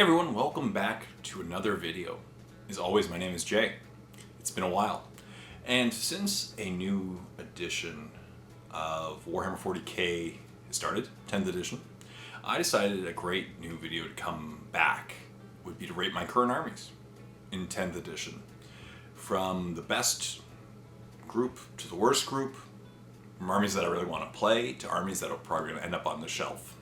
Hey everyone, welcome back to another video. As always, my name is Jay. It's been a while. And since a new edition of Warhammer 40K has started, 10th edition, I decided a great new video to come back would be to rate my current armies in 10th edition. From the best group to the worst group, from armies that I really want to play to armies that are probably going to end up on the shelf.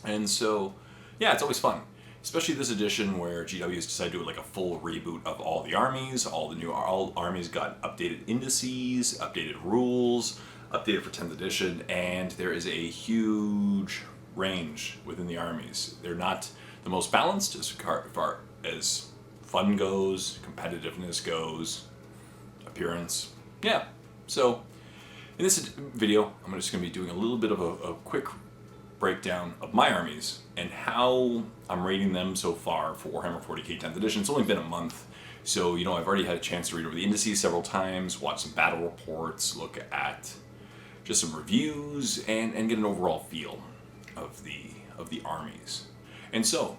And so, yeah, it's always fun. Especially this edition where GW has decided to do like a full reboot of all the armies. All armies got updated indices, updated rules, updated for 10th edition, and there is a huge range within the armies. They're not the most balanced as far as fun goes, competitiveness goes, appearance. Yeah, so in this video, I'm just going to be doing a little bit of a quick breakdown of my armies and how I'm rating them so far for Warhammer 40K 10th edition. It's only been a month, so I've already had a chance to read over the indices several times, watch some battle reports, look at just some reviews, and get an overall feel of the armies. And so,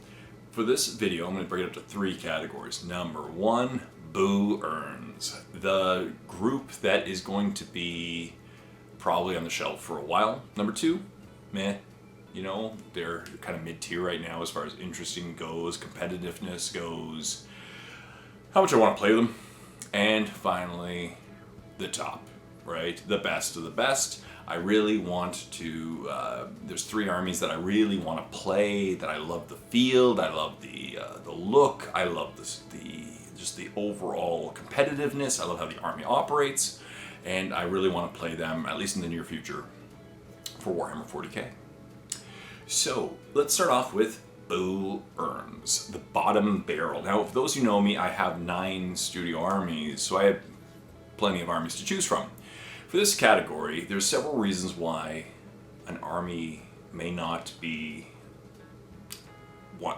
for this video, I'm going to break it up to three categories. Number one, Boo Earns. The group that is going to be probably on the shelf for a while. Number two, meh. They're kind of mid-tier right now as far as interesting goes, competitiveness goes, how much I want to play them. And finally, the top, right? The best of the best. I really want to, there's three armies that I really want to play, that I love the field, I love the look, I love just the overall competitiveness, I love how the army operates, and I really want to play them, at least in the near future, for Warhammer 40K. So, let's start off with Boo Earns, the bottom barrel. Now, for those who know me, I have 9 studio armies, so I have plenty of armies to choose from. For this category, there's several reasons why an army may not be...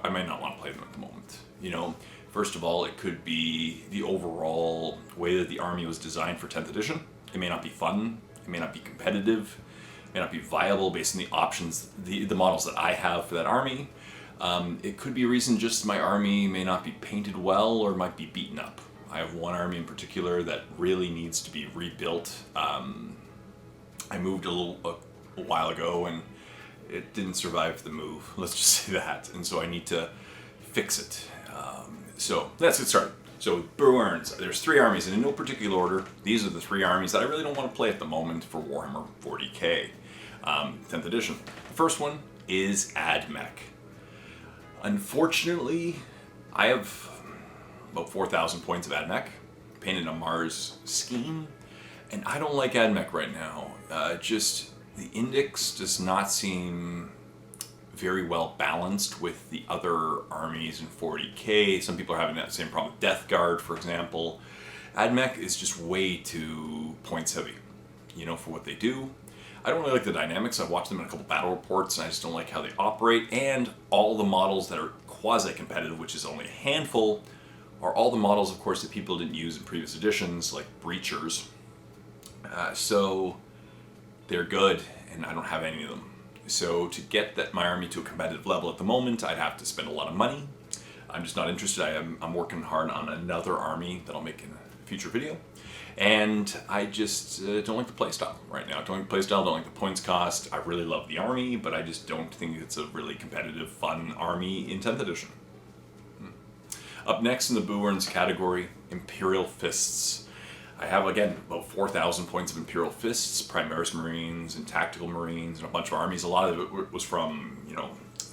I may not want to play them at the moment. First of all, it could be the overall way that the army was designed for 10th edition. It may not be fun, it may not be competitive, may not be viable based on the options, the models that I have for that army. It could be a reason just my army may not be painted well or might be beaten up. I have one army in particular that really needs to be rebuilt. I moved a while ago and it didn't survive the move, let's just say that, and so I need to fix it. So let's get started. So Boo Earns, there's 3 armies, and in no particular order, these are the 3 armies that I really don't want to play at the moment for Warhammer 40K 10th edition. The first one is AdMech. Unfortunately, I have about 4,000 points of AdMech, painted a Mars scheme, and I don't like AdMech right now. Just the index does not seem very well balanced with the other armies in 40K. Some people are having that same problem with Death Guard, for example. AdMech is just way too points heavy, for what they do. I don't really like the dynamics. I've watched them in a couple battle reports, and I just don't like how they operate. And all the models that are quasi-competitive, which is only a handful, are all the models, of course, that people didn't use in previous editions, like Breachers. So they're good, and I don't have any of them. So to get my army to a competitive level at the moment, I'd have to spend a lot of money. I'm just not interested. I'm working hard on another army that I'll make in a future video. And I just don't like the playstyle right now. Don't like the playstyle, don't like the points cost. I really love the army, but I just don't think it's a really competitive, fun army in 10th edition. Up next in the Boo Earns category, Imperial Fists. I have, again, about 4,000 points of Imperial Fists, Primaris Marines and Tactical Marines and a bunch of armies. A lot of it was from,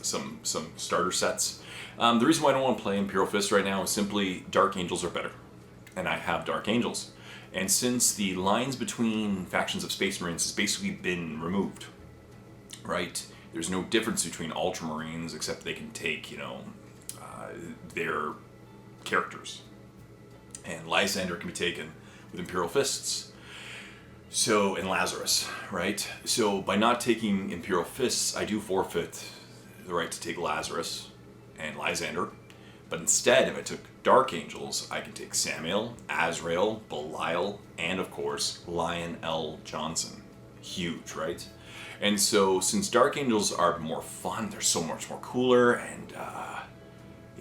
some starter sets. The reason why I don't want to play Imperial Fists right now is simply Dark Angels are better. And I have Dark Angels. And since the lines between factions of Space Marines has basically been removed, right? There's no difference between Ultramarines except they can take, their characters. And Lysander can be taken with Imperial Fists. So, and Lazarus, right? So by not taking Imperial Fists, I do forfeit the right to take Lazarus and Lysander. But instead, if I took Dark Angels, I can take Samael, Azrael, Belial, and of course, Lionel Johnson. Huge, right? And so, since Dark Angels are more fun, they're so much more cooler, and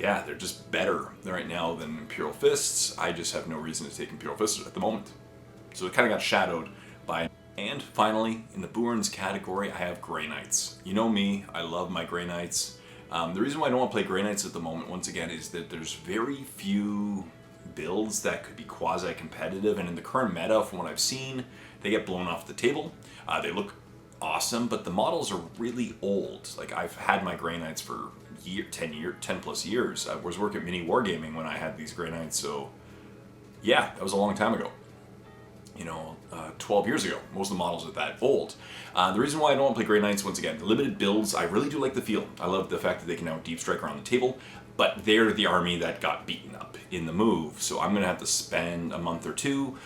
yeah, they're just better right now than Imperial Fists. I just have no reason to take Imperial Fists at the moment. So it kind of got shadowed by... And finally, in the Bourne's category, I have Grey Knights. You know me, I love my Grey Knights. The reason why I don't want to play Grey Knights at the moment, once again, is that there's very few builds that could be quasi-competitive, and in the current meta, from what I've seen, they get blown off the table. They look awesome, but the models are really old. Like, I've had my Grey Knights for 10 plus years. I was working at Miniwargamer when I had these Grey Knights, so yeah, that was a long time ago. 12 years ago. Most of the models are that old. The reason why I don't want to play Grey Knights, once again, limited builds, I really do like the feel. I love the fact that they can now deep strike around the table, but they're the army that got beaten up in the move, so I'm going to have to spend a month or two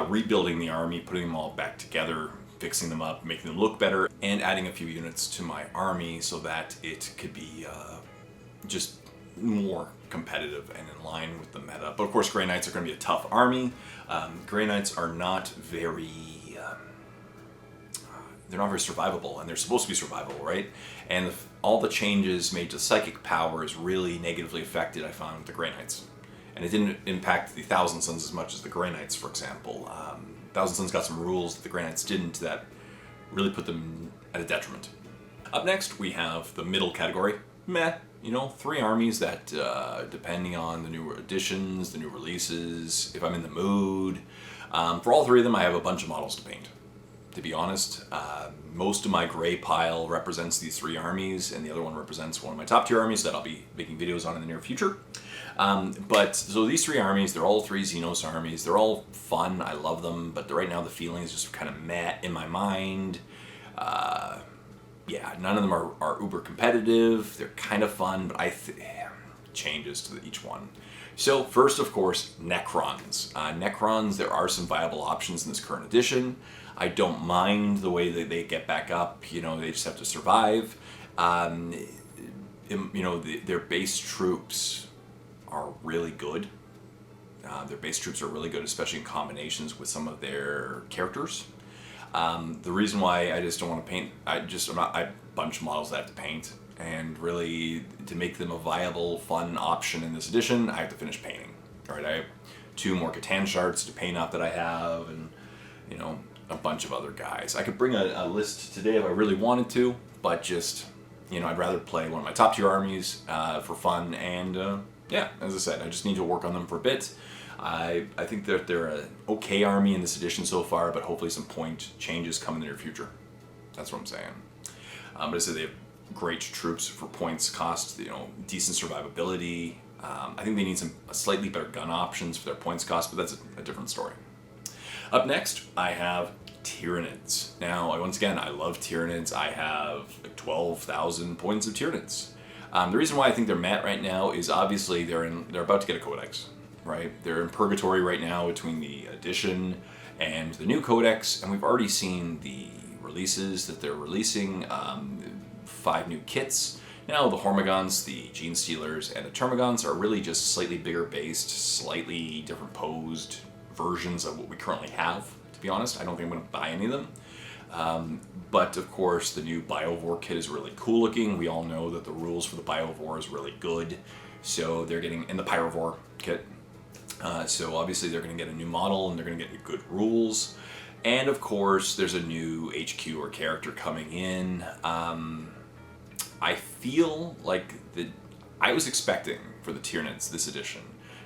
rebuilding the army, putting them all back together, fixing them up, making them look better, and adding a few units to my army so that it could be just more competitive and in line with the meta. But of course, Grey Knights are going to be a tough army. Grey Knights are not very... they're not very survivable, and they're supposed to be survivable, right? And all the changes made to psychic powers really negatively affected, I found, the Grey Knights. And it didn't impact the Thousand Sons as much as the Grey Knights, for example. Thousand Sons got some rules that the Grey Knights didn't that really put them at a detriment. Up next, we have the middle category. Meh. 3 armies that, depending on the new additions, the new releases, if I'm in the mood, for all 3 of them, I have a bunch of models to paint. To be honest, most of my gray pile represents these 3 armies, and the other one represents one of my top tier armies that I'll be making videos on in the near future. So these 3 armies, they're all 3 Xenos armies. They're all fun. I love them, but right now the feeling is just kind of meh in my mind. Yeah, none of them are uber competitive. They're kind of fun, but changes to each one. So first, of course, Necrons. Necrons, there are some viable options in this current edition. I don't mind the way that they get back up. They just have to survive. Their base troops are really good. Especially in combinations with some of their characters. The reason why I just don't want to paint, I have a bunch of models that I have to paint, and really to make them a viable, fun option in this edition, I have to finish painting. All right, I have 2 more Catan shards to paint up that I have, and a bunch of other guys. I could bring a list today if I really wanted to, but just I'd rather play one of my top tier armies for fun, and yeah, as I said, I just need to work on them for a bit. I think that they're an okay army in this edition so far, but hopefully some point changes come in the near future. That's what I'm saying. But I said they have great troops for points cost, decent survivability. I think they need a slightly better gun options for their points cost, but that's a different story. Up next, I have Tyranids. Now, once again, I love Tyranids. I have like 12,000 points of Tyranids. The reason why I think they're mat right now is obviously they're about to get a codex. Right? They're in purgatory right now between the edition and the new codex, and we've already seen the releases that they're releasing, 5 new kits. Now the Hormigons, the Gene Stealers, and the Termagants are really just slightly bigger based, slightly different posed versions of what we currently have, to be honest. I don't think I'm going to buy any of them. But of course the new Biovore kit is really cool looking. We all know that the rules for the Biovore is really good, so they're getting in the Pyrovore kit. So obviously they're going to get a new model and they're going to get good rules. And of course there's a new HQ or character coming in. I feel like I was expecting for the Tyranids this edition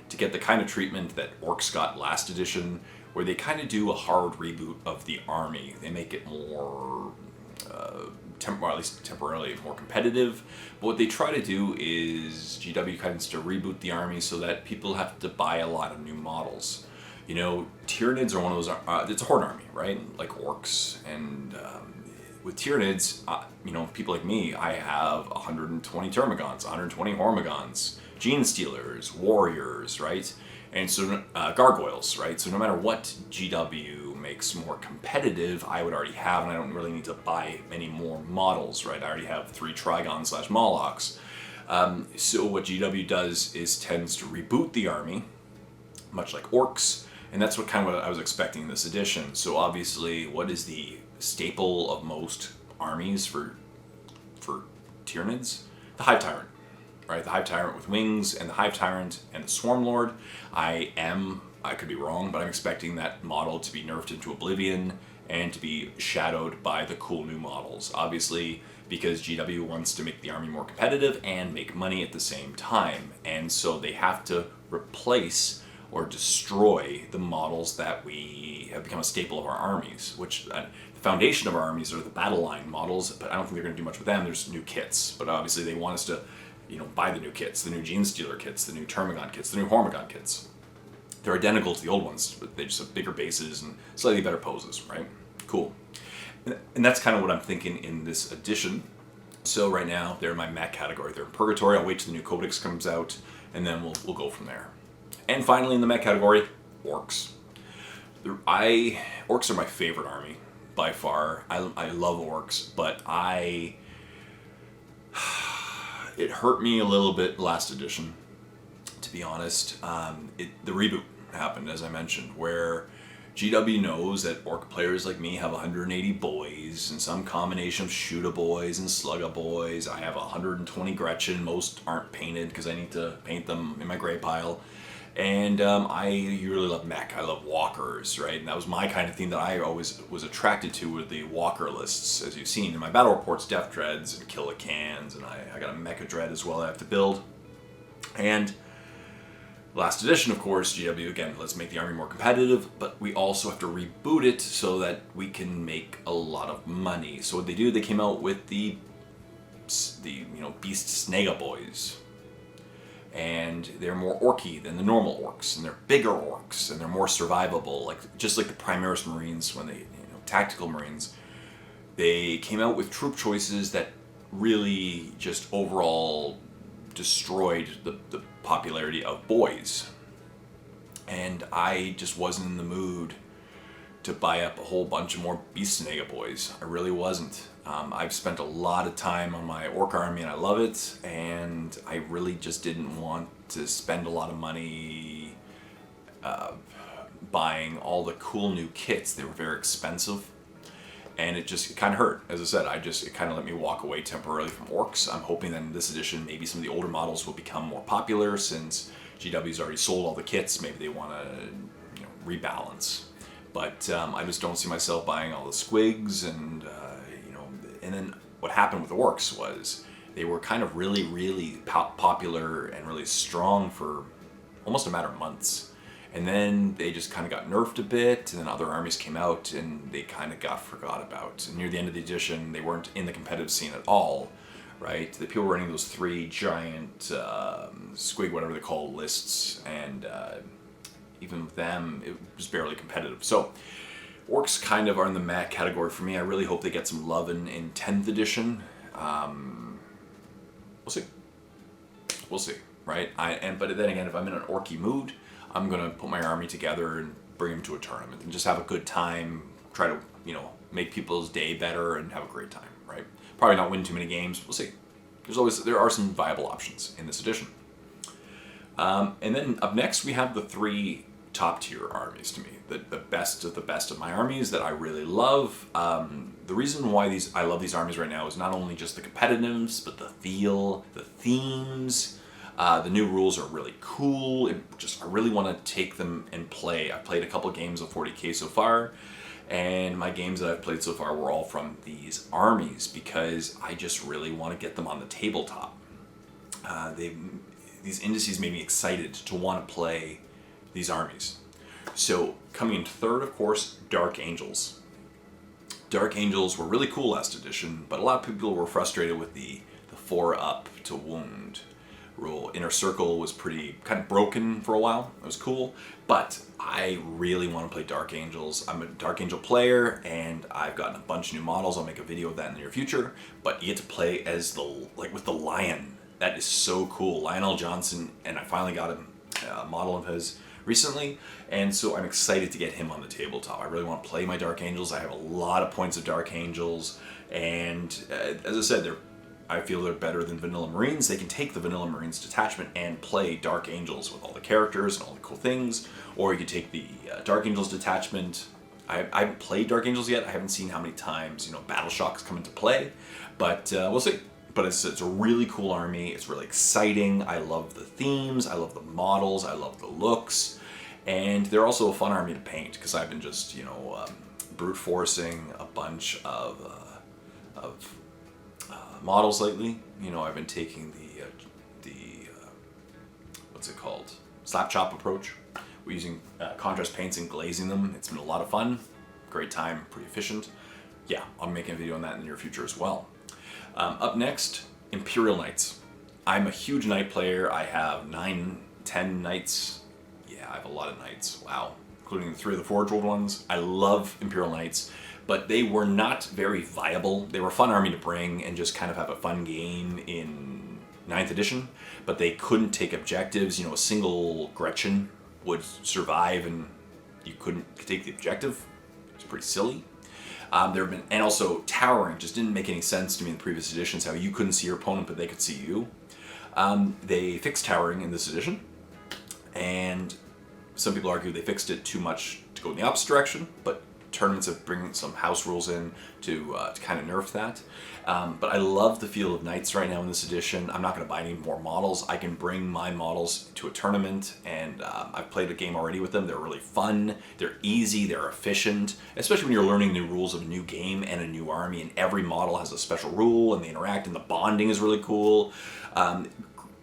to get the kind of treatment that Orcs got last edition, where they kind of do a hard reboot of the army. They make it more, or at least temporarily, more competitive. But what they try to do is GW kinds to reboot the army so that people have to buy a lot of new models. Tyranids are one of those, it's a horde army, right? Like Orcs. And with Tyranids, people like me, I have 120 Termagants, 120 Hormigons, Gene Stealers, Warriors, right? And so, Gargoyles, right? So no matter what GW makes more competitive, I would already have, and I don't really need to buy many more models, right? I already have 3 Trigons / Molochs. So what GW does is tends to reboot the army, much like Orcs, and that's what I was expecting in this edition. So obviously, what is the staple of most armies for Tyranids? The Hive Tyrant. right? The Hive Tyrant with wings, and the Hive Tyrant and the Swarm Lord. I could be wrong, but I'm expecting that model to be nerfed into oblivion and to be shadowed by the cool new models. Obviously, because GW wants to make the army more competitive and make money at the same time. And so they have to replace or destroy the models that we have become a staple of our armies, which the foundation of our armies are the battle line models, but I don't think they're going to do much with them. There's new kits, but obviously they want us to, buy the new kits, the new Genestealer kits, the new Termagon kits, the new Hormagon kits. They're identical to the old ones, but they just have bigger bases and slightly better poses, right? Cool. And that's kind of what I'm thinking in this edition. So right now, they're in my mech category. They're in Purgatory. I'll wait till the new Codex comes out, and then we'll go from there. And finally, in the mech category, Orcs. Orcs are my favorite army, by far. I love Orcs, but it hurt me a little bit last edition, to be honest. The reboot happened, as I mentioned, where GW knows that Orc players like me have 180 boys and some combination of Shooda boys and Slugga boys. I have 120 Gretchen. Most aren't painted because I need to paint them in my gray pile. And I really love mech. I love walkers, right? And that was my kind of thing that I always was attracted to, were the walker lists, as you've seen in my battle reports, Death Dreads and Killicans, and I got a Mecha Dread as well I have to build. And last edition, of course, GW, again, let's make the army more competitive, but we also have to reboot it so that we can make a lot of money. So what they do, they came out with the Beast Snega boys. And they're more orky than the normal orcs, and they're bigger orcs, and they're more survivable, just like the Primaris Marines when they, tactical Marines. They came out with troop choices that really just overall destroyed the popularity of boys. And I just wasn't in the mood to buy up a whole bunch of more Beast Snega boys. I really wasn't. I've spent a lot of time on my Orc army and I love it, and I really just didn't want to spend a lot of money buying all the cool new kits. They were very expensive, and it kind of hurt. As I said, it kind of let me walk away temporarily from Orcs. I'm hoping that in this edition, maybe some of the older models will become more popular since GW's already sold all the kits. Maybe they want to rebalance. But I just don't see myself buying all the squigs, and then what happened with the Orcs was they were kind of really, really popular and really strong for almost a matter of months. And then they just kind of got nerfed a bit, and then other armies came out and they kind of got forgot about. And near the end of the edition, they weren't in the competitive scene at all, right? The people were running those 3 giant squig, whatever they call, lists, and even with them, it was barely competitive. So Orcs kind of are in the mech category for me. I really hope they get some love in 10th edition. We'll see, right? But then again, if I'm in an orky mood, I'm gonna put my army together and bring them to a tournament and just have a good time. Try to make people's day better and have a great time, right? Probably not win too many games. We'll see. There are some viable options in this edition. And then up next we have the 3 top tier armies to me, the best of the best of my armies that I really love. The reason why I love these armies right now is not only just the competitiveness, but the feel, the themes. The new rules are really cool. I really want to take them and play. I've played a couple games of 40K so far, and my games that I've played so far were all from these armies because I just really want to get them on the tabletop. These indices made me excited to want to play these armies. So coming in third, of course, Dark Angels. Dark Angels were really cool last edition, but a lot of people were frustrated with the 4 up to wound rule. Inner Circle was pretty kind of broken for a while. It was cool, but I really want to play Dark Angels. I'm a Dark Angel player, and I've gotten a bunch of new models. I'll make a video of that in the near future, but you get to play as with the Lion. That is so cool. Lionel Johnson, and I finally got a model of his recently, and so I'm excited to get him on the tabletop. I really want to play my Dark Angels. I have a lot of points of Dark Angels, and as I said, I feel they're better than Vanilla Marines. They can take the Vanilla Marines detachment and play Dark Angels with all the characters and all the cool things, or you could take the Dark Angels detachment. I haven't played Dark Angels yet. I haven't seen how many times Battle Shocks come into play, but we'll see. But it's a really cool army. It's really exciting. I love the themes. I love the models. I love the looks. And they're also a fun army to paint because I've been just, brute forcing a bunch of models lately. I've been taking the what's it called? Slap chop approach. We're using contrast paints and glazing them. It's been a lot of fun. Great time, pretty efficient. Yeah, I'll make a video on that in the near future as well. Up next, Imperial Knights. I'm a huge knight player. I have 9-10 knights. Yeah, I have a lot of knights. Wow. Including the 3 of the Forge World ones. I love Imperial Knights, but they were not very viable. They were a fun army to bring and just kind of have a fun game in 9th edition, but they couldn't take objectives. A single Gretchen would survive and you couldn't take the objective. It's pretty silly. And also towering just didn't make any sense to me in the previous editions, how you couldn't see your opponent but they could see you. They fixed towering in this edition, and some people argue they fixed it too much to go in the opposite direction, but tournaments have bring some house rules in to kind of nerf that. But I love the feel of Knights right now in this edition. I'm not going to buy any more models. I can bring my models to a tournament, and I've played a game already with them. They're really fun. They're easy. They're efficient, especially when you're learning new rules of a new game and a new army, and every model has a special rule, and they interact, and the bonding is really cool.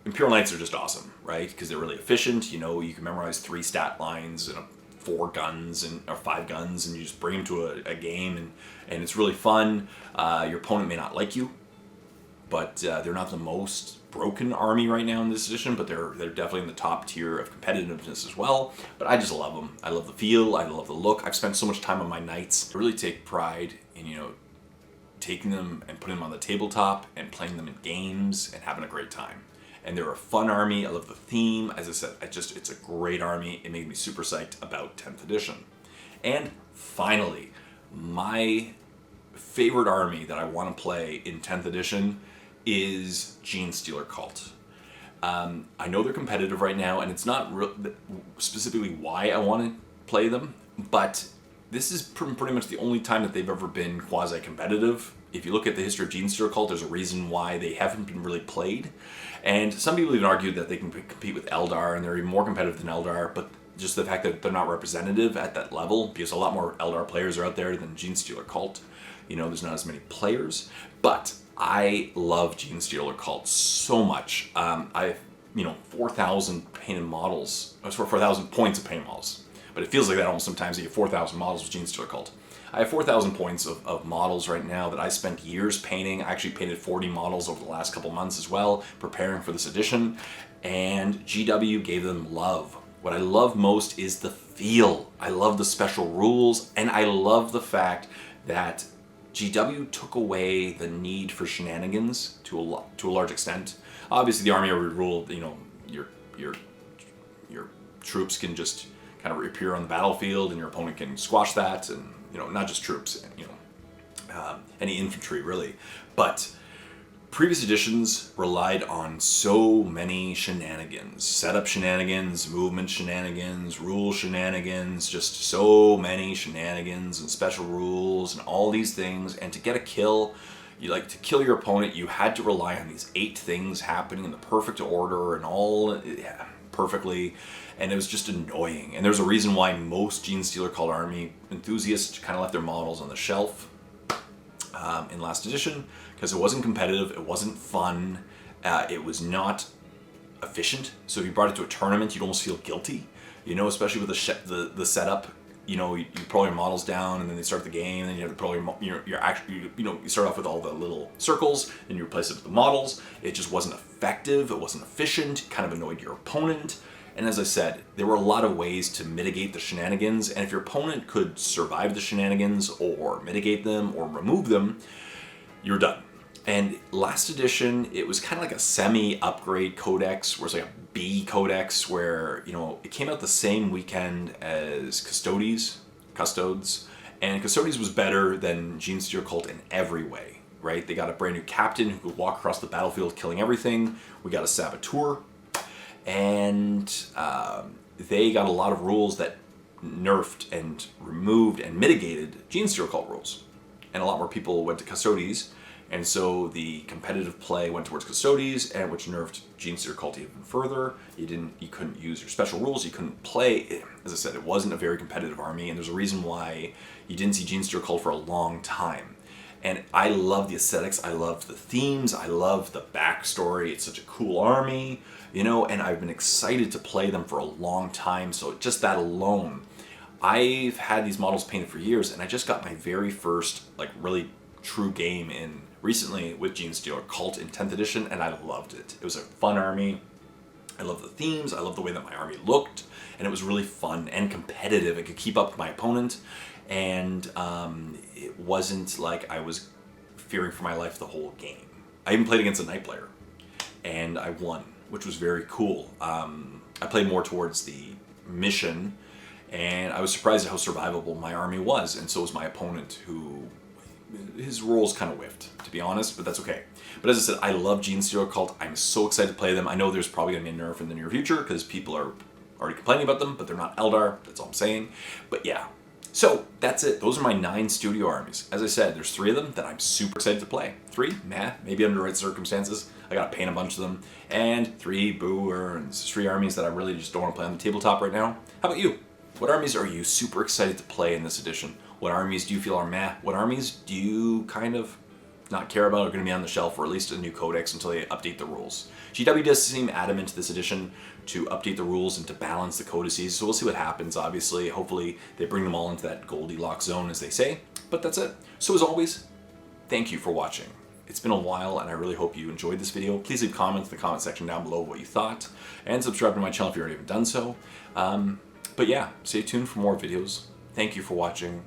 Imperial Knights are just awesome, right? Because they're really efficient. You can memorize 3 stat lines and 4 guns or 5 guns, and you just bring them to a game, and it's really fun. Your opponent may not like you, but they're not the most broken army right now in this edition, but they're definitely in the top tier of competitiveness as well. But I just love them. I love the feel. I love the look. I've spent so much time on my Knights. I really take pride in taking them and putting them on the tabletop and playing them in games and having a great time. And they're a fun army. I love the theme. As I said, it's a great army. It made me super psyched about 10th edition. And finally, my favorite army that I want to play in 10th edition is Genestealer Cult. I know they're competitive right now, and it's not specifically why I want to play them, but this is pretty much the only time that they've ever been quasi-competitive. If you look at the history of Genestealer Cult, there's a reason why they haven't been really played. And some people even argue that they can compete with Eldar, and they're even more competitive than Eldar, but just the fact that they're not representative at that level, because a lot more Eldar players are out there than Genestealer Cult. There's not as many players, but I love Genestealer Cult so much. I have, 4,000 painted models, 4,000 points of painted models, but it feels like that almost sometimes. You have 4,000 models with Genestealer Cult. I have 4,000 points of models right now that I spent years painting. I actually painted 40 models over the last couple months as well, preparing for this edition, and GW gave them love. What I love most is the feel. I love the special rules, and I love the fact that GW took away the need for shenanigans to a large extent. Obviously, the army rule, your troops can just kind of appear on the battlefield, and your opponent can squash that, and not just troops, any infantry really. But previous editions relied on so many shenanigans, setup shenanigans, movement shenanigans, rule shenanigans, just so many shenanigans and special rules and all these things. And to get a kill, to kill your opponent, you had to rely on these 8 things happening in the perfect order and all perfectly. And it was just annoying. And there's a reason why most Genestealer Cult army enthusiasts kind of left their models on the shelf in last edition, because it wasn't competitive, it wasn't fun, it was not efficient. So if you brought it to a tournament, you'd almost feel guilty, especially with the setup. You pull all your models down, and then they start the game, and then you have to put all you start off with all the little circles, and you replace it with the models. It just wasn't effective, it wasn't efficient, it kind of annoyed your opponent. And as I said, there were a lot of ways to mitigate the shenanigans, and if your opponent could survive the shenanigans or mitigate them or remove them, you're done. And last edition, it was kind of like a semi-upgrade codex, where it's like a B codex, where, it came out the same weekend as Custodes, and Custodes was better than Genestealer Cult in every way, right? They got a brand new captain who could walk across the battlefield killing everything. We got a saboteur. And they got a lot of rules that nerfed and removed and mitigated Genestealer Cult rules. And a lot more people went to Custodes And so the competitive play went towards Custodes, and which nerfed Genestealer Cult even further. You couldn't use your special rules, you couldn't play. As I said, it wasn't a very competitive army, and there's a reason why you didn't see Genestealer Cult for a long time. And I love the aesthetics, I love the themes, I love the backstory. It's such a cool army, you know, and I've been excited to play them for a long time. So just that alone, I've had these models painted for years, and I just got my very first like really true game in recently with Genestealer Cult in 10th edition, and I loved it. It was a fun army. I love the themes, I love the way that my army looked, and it was really fun and competitive. It could keep up with my opponent, and it wasn't like I was fearing for my life the whole game. I even played against a Knight player, and I won, which was very cool. I played more towards the mission, and I was surprised at how survivable my army was, and so was my opponent, who his rolls kind of whiffed, to be honest, but that's okay. But as I said, I love Genestealer Cult. I'm so excited to play them. I know there's probably going to be a nerf in the near future because people are already complaining about them, but they're not Eldar. That's all I'm saying. But yeah. So that's it. Those are my 9 studio armies. As I said, there's 3 of them that I'm super excited to play. 3, maybe under the right circumstances. I gotta paint a bunch of them. And 3 and 3 armies that I really just don't want to play on the tabletop right now. How about you? What armies are you super excited to play in this edition? What armies do you feel are meh? What armies do you kind of not care about are going to be on the shelf for at least a new codex until they update the rules? GW does seem adamant this edition to update the rules and to balance the codices, so we'll see what happens, obviously. Hopefully they bring them all into that Goldilocks zone, as they say. But that's it. So as always, thank you for watching. It's been a while, and I really hope you enjoyed this video. Please leave comments in the comment section down below what you thought, and subscribe to my channel if you already haven't done so. But yeah, stay tuned for more videos. Thank you for watching.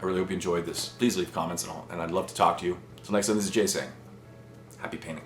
I really hope you enjoyed this. Please leave comments and all, and I'd love to talk to you. Until next time, this is Jay saying, happy painting.